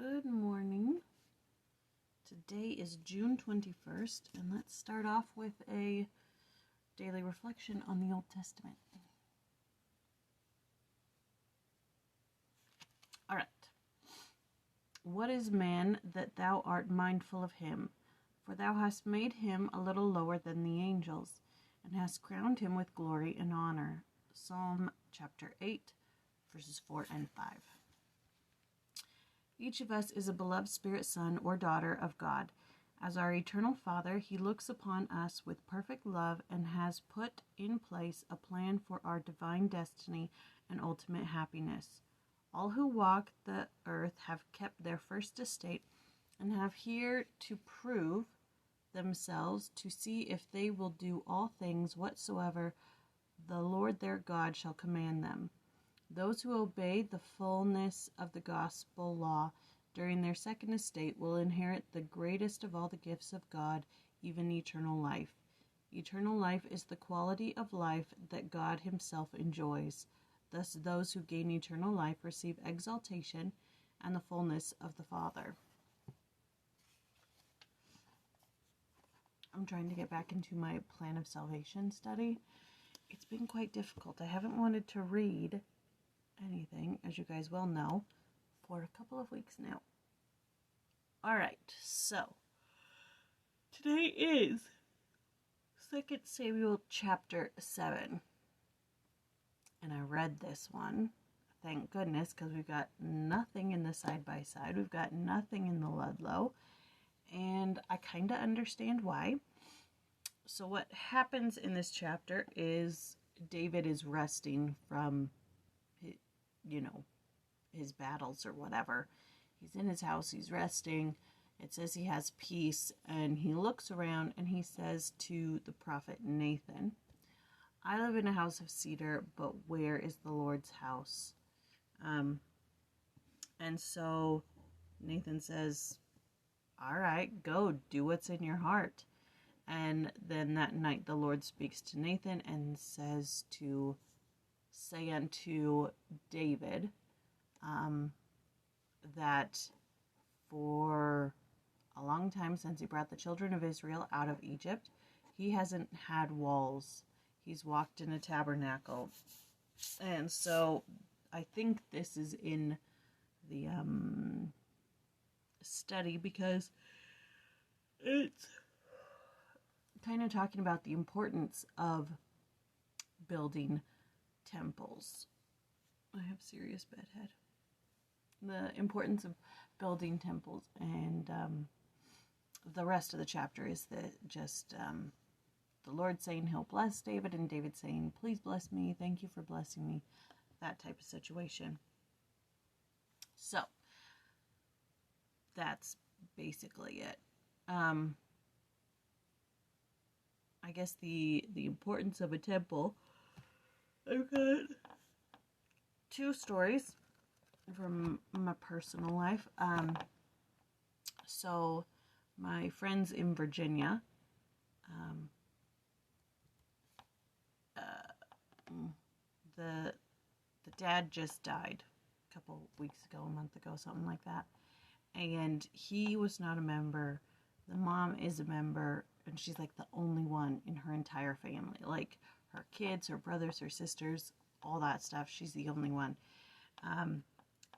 Good morning. Today is June 21st, and let's start off with a daily reflection on the Old Testament. All right. What is man that thou art mindful of him? For thou hast made him a little lower than the angels, and hast crowned him with glory and honor. Psalm chapter 8, verses 4 and 5. Each of us is a beloved spirit son or daughter of God. As our eternal Father, he looks upon us with perfect love and has put in place a plan for our divine destiny and ultimate happiness. All who walk the earth have kept their first estate and have here to prove themselves to see if they will do all things whatsoever the Lord their God shall command them. Those who obey the fullness of the gospel law during their second estate will inherit the greatest of all the gifts of God, even eternal life. Eternal life is the quality of life that God himself enjoys. Thus, those who gain eternal life receive exaltation and the fullness of the Father. I'm trying to get back into my Plan of Salvation study. It's been quite difficult. I haven't wanted to read anything, as you guys well know, for a couple of weeks now. Alright, so today is 2 Samuel chapter 7. And I read this one. Thank goodness, because we've got nothing in the side-by-side. We've got nothing in the Ludlow. And I kind of understand why. So what happens in this chapter is David is resting from his battles or whatever. He's in his house, he's resting. It says he has peace, and he looks around and he says to the prophet Nathan, I live in a house of cedar, but where is the Lord's house? And so Nathan says, all right, go do what's in your heart. And then that night the Lord speaks to Nathan and says to say unto David that for a long time since he brought the children of Israel out of Egypt, he hasn't had walls. He's walked in a tabernacle. And so I think this is in the study because it's kind of talking about the importance of building temples. I have serious bedhead. The importance of building temples, and the rest of the chapter is the Lord saying he'll bless David, and David saying, please bless me, thank you for blessing me, that type of situation. So that's basically it. I guess the importance of a temple, I've got two stories from my personal life. So my friends in Virginia, the dad just died a couple weeks ago, a month ago, something like that. And he was not a member. The mom is a member, and she's like the only one in her entire family. Like her kids, her brothers, her sisters, all that stuff. She's the only one.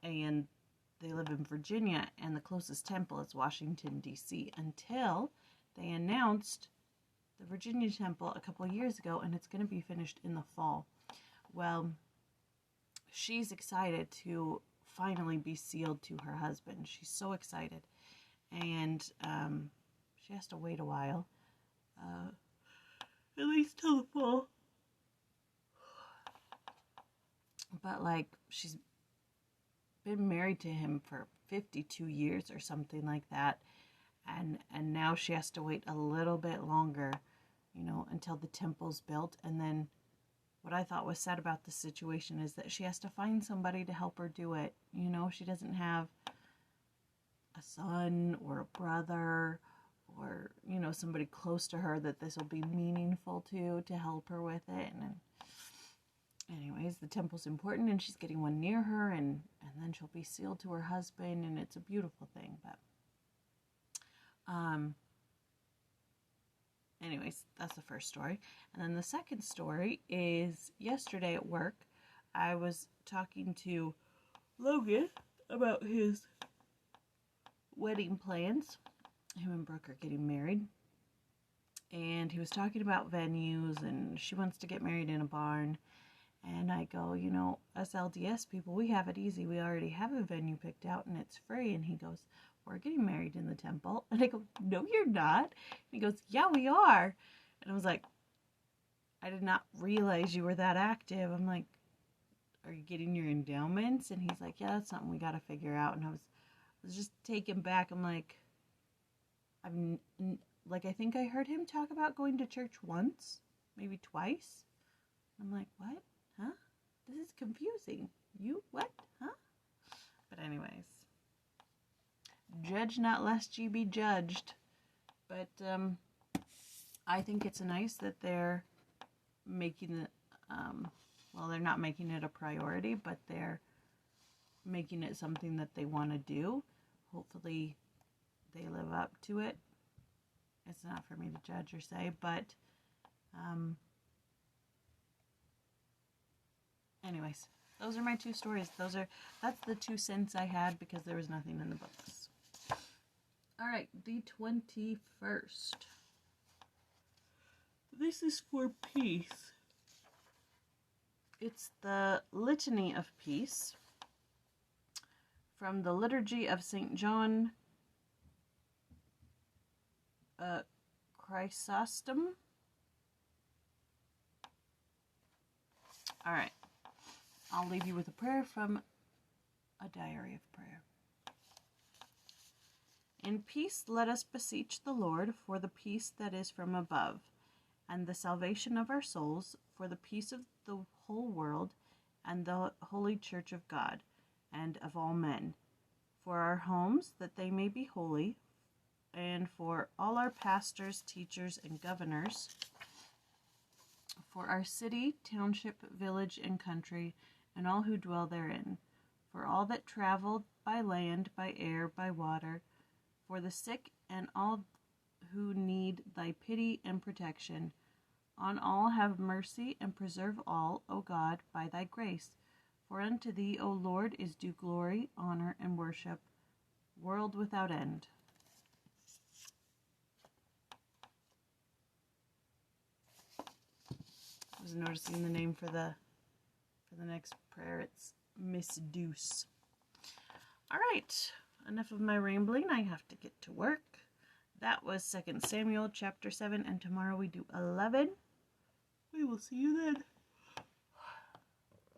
And they live in Virginia, and the closest temple is Washington, D.C. until they announced the Virginia temple a couple of years ago, and it's going to be finished in the fall. Well, she's excited to finally be sealed to her husband. She's so excited. And she has to wait a while. At least till the fall. But she's been married to him for 52 years or something like that. And now she has to wait a little bit longer, until the temple's built. And then what I thought was sad about the situation is that she has to find somebody to help her do it. She doesn't have a son or a brother or, somebody close to her that this will be meaningful to help her with it. And anyways, the temple's important, and she's getting one near her, and then she'll be sealed to her husband, and it's a beautiful thing. But anyways, that's the first story. And then the second story is yesterday at work, I was talking to Logan about his wedding plans. Him and Brooke are getting married. And he was talking about venues, and she wants to get married in a barn. And I go, you know, us LDS people, we have it easy. We already have a venue picked out, and it's free. And he goes, we're getting married in the temple. And I go, no, you're not. And he goes, yeah, we are. And I was like, I did not realize you were that active. I'm like, are you getting your endowments? And he's like, yeah, that's something we got to figure out. And I was just taken back. I'm like, I think I heard him talk about going to church once, maybe twice. I'm like, what? Huh? This is confusing. You, what? Huh? But anyways, judge not lest ye be judged. But I think it's nice that they're making it, they're not making it a priority, but they're making it something that they want to do. Hopefully they live up to it. It's not for me to judge or say, but anyways, those are my two stories. That's the 2 cents I had because there was nothing in the books. All right, the 21st. This is for peace. It's the Litany of Peace from the Liturgy of St. John Chrysostom. All right. I'll leave you with a prayer from a diary of prayer. In peace let us beseech the Lord for the peace that is from above, and the salvation of our souls, for the peace of the whole world, and the holy church of God, and of all men, for our homes, that they may be holy, and for all our pastors, teachers, and governors, for our city, township, village, and country, and all who dwell therein, for all that travel by land, by air, by water, for the sick, and all who need thy pity and protection. On all have mercy, and preserve all, O God, by thy grace. For unto thee, O Lord, is due glory, honor, and worship, world without end. I was noticing the name for the next prayer. It's Miss Deuce. All right, enough of my rambling. I have to get to work. That was 2 Samuel chapter 7, and tomorrow we do 11. We will see you then.